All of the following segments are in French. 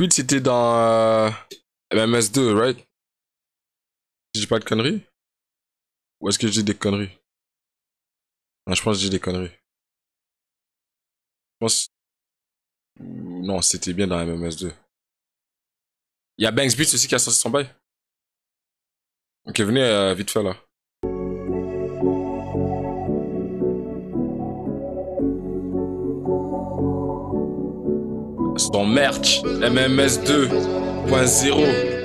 Liquid, c'était dans MMS2, right? Je dis pas de conneries? Ou est-ce que je dis des conneries? Non, je pense que je dis des conneries. Je pense... Non, c'était bien dans MMS2. Il y a Banks Beats aussi qui a sorti son bail. Ok, venez vite fait là. Son merch, MMS 2.0.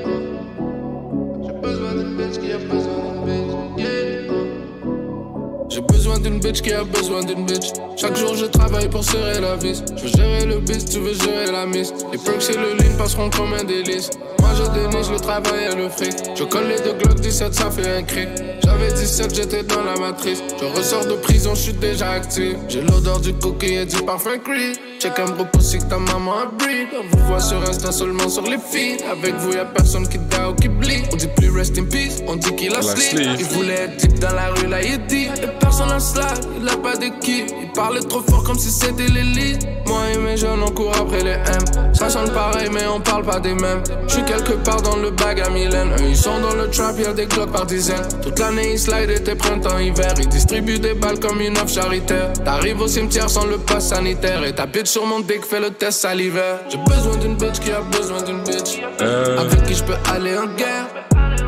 J'ai besoin d'une bitch qui a besoin d'une bitch. Chaque jour je travaille pour serrer la vis. Je veux gérer le biz, tu veux gérer la mise. Les perks et le lean passeront comme un délice. Moi je déniche le travail et le fric. Je colle les deux Glock 17, ça fait un cri. J'avais 17, j'étais dans la matrice. Je ressors de prison, je suis déjà actif. J'ai l'odeur du cookie et du parfum Creed. Check un groupe aussi que ta maman a breed. On vous voit sur Insta seulement sur les filles. Avec vous y'a personne qui die ou qui bleed. On dit plus rest in peace, on dit qu'il a sleep. Il voulait être deep dans la rue, là il dit. Et personne à slack, il a pas d'équipe. Il parlait trop fort comme si c'était l'élite. Moi et mes jeunes on court après les M. Ça sonne pareil mais on parle pas des mêmes. J'suis quelque part dans le bag à Mylène. Eux ils sont dans le trap, y'a des glocks par dizaines. Toute l'année ils slide été printemps hiver. Ils distribuent des balles comme une offre charitaire. T'arrives au cimetière sans le pass sanitaire. Et ta bitch sur mon dick fait le test salivaire. J'ai besoin d'une bitch qui a besoin d'une bitch. Avec qui j'peux aller en guerre.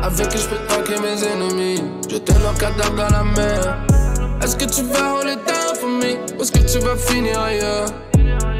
Avec qui j'peux traquer mes ennemis. Jeter leur cadavre dans la mer. Est-ce que tu vas hold it down for me? Ou est-ce que tu vas finir ailleurs?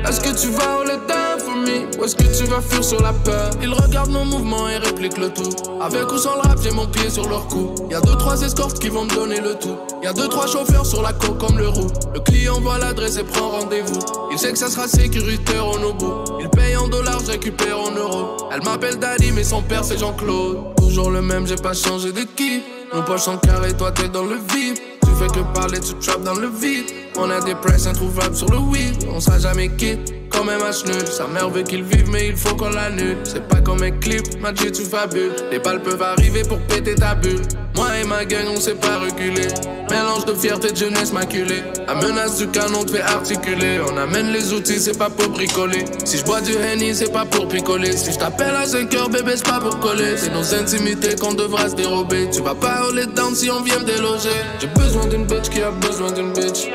Est-ce que tu vas hold it down for me? Ou est-ce que tu vas fuir sur la peur? Ils regardent nos mouvements et répliquent le tout. Avec ou sans le rap, j'ai mon pied sur leur cou. Y'a 2-3 escortes qui vont me donner le tout. Y'a 2-3 chauffeurs sur la côte comme le roux. Le client voit l'adresse et prend rendez-vous. Il sait que ça sera sécuritaire en au bout. Il paye en dollars, je récupère en euros. Elle m'appelle Daddy mais son père c'est Jean-Claude. Toujours le même, j'ai pas changé d'équipe. Nos poches sont carrées, toi t'es dans le vide. Tu fais que parler, tu trappes dans le vide. On a des presses introuvables sur le weed. On sera jamais quitte, comme un match nul. Sa mère veut qu'il vive mais il faut qu'on l'annule. C'est pas comme un clip, Magic tu fabules. Les balles peuvent arriver pour péter ta bulle. Moi et ma gang on sait pas reculer. Mélange de fierté de jeunesse maculée. La menace du canon te fait articuler. On amène les outils, c'est pas pour bricoler. Si je bois du Henny, c'est pas pour picoler. Si je t'appelle à 5h, bébé, c'est pas pour coller. C'est nos intimités qu'on devra se dérober. Tu vas pas hold it down si on vient me déloger. J'ai besoin d'une bitch qui a besoin d'une bitch.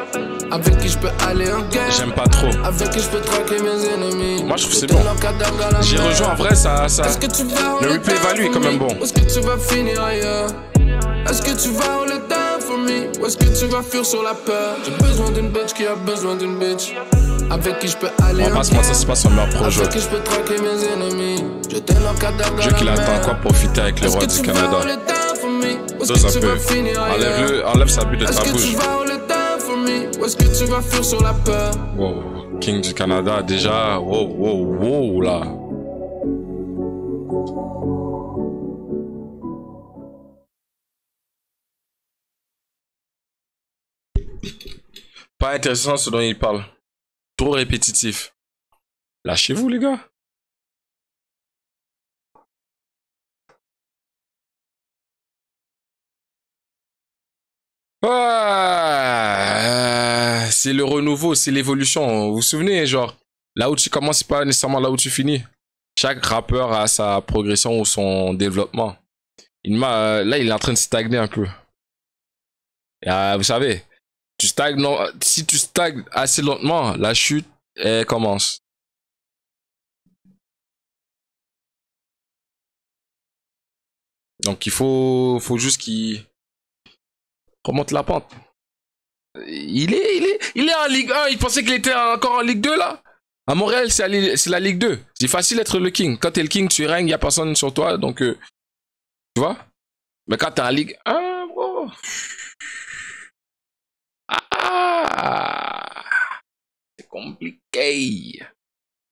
Avec qui je peux aller en guerre. J'aime pas trop. Avec qui je peux traquer mes ennemis. Moi je trouve c'est bon. J'ai rejoint en vrai ça. Est-ce que tu vas le replay value est quand même bon. Est-ce que tu vas finir ailleurs? Est-ce que tu vas hold it down for me? Ou est-ce que tu vas fuir sur la peur? J'ai besoin d'une bitch qui a besoin d'une bitch. Avec qui je peux aller en guerre. Ça c'est pas son meilleur projet. Avec qui je peux traquer mes ennemis. Jeter leur cadavre dans la mer. Dieu qu'il attend quoi profiter avec les rois du Canada. Dose un peu. Enlève sa bulle de ta bouche. Ou est-ce que tu vas fuir sur la peur? Wow, King du Canada déjà. Wow là. Pas intéressant ce dont il parle. Trop répétitif. Lâchez-vous les gars. Ah, c'est le renouveau, c'est l'évolution. Vous vous souvenez, genre, là où tu commences, c'est pas nécessairement là où tu finis. Chaque rappeur a sa progression ou son développement. Là, il est en train de stagner un peu. Et, vous savez, si tu stagnes assez lentement, la chute, elle commence. Donc, il faut juste qu'il remonte la pente. Il est en Ligue 1. Il pensait qu'il était encore en Ligue 2 là. À Montréal, c'est la Ligue 2. C'est facile d'être le king. Quand t'es le king, tu règnes, il n'y a personne sur toi. Donc, tu vois. Mais quand t'es en Ligue 1, bro. C'est compliqué.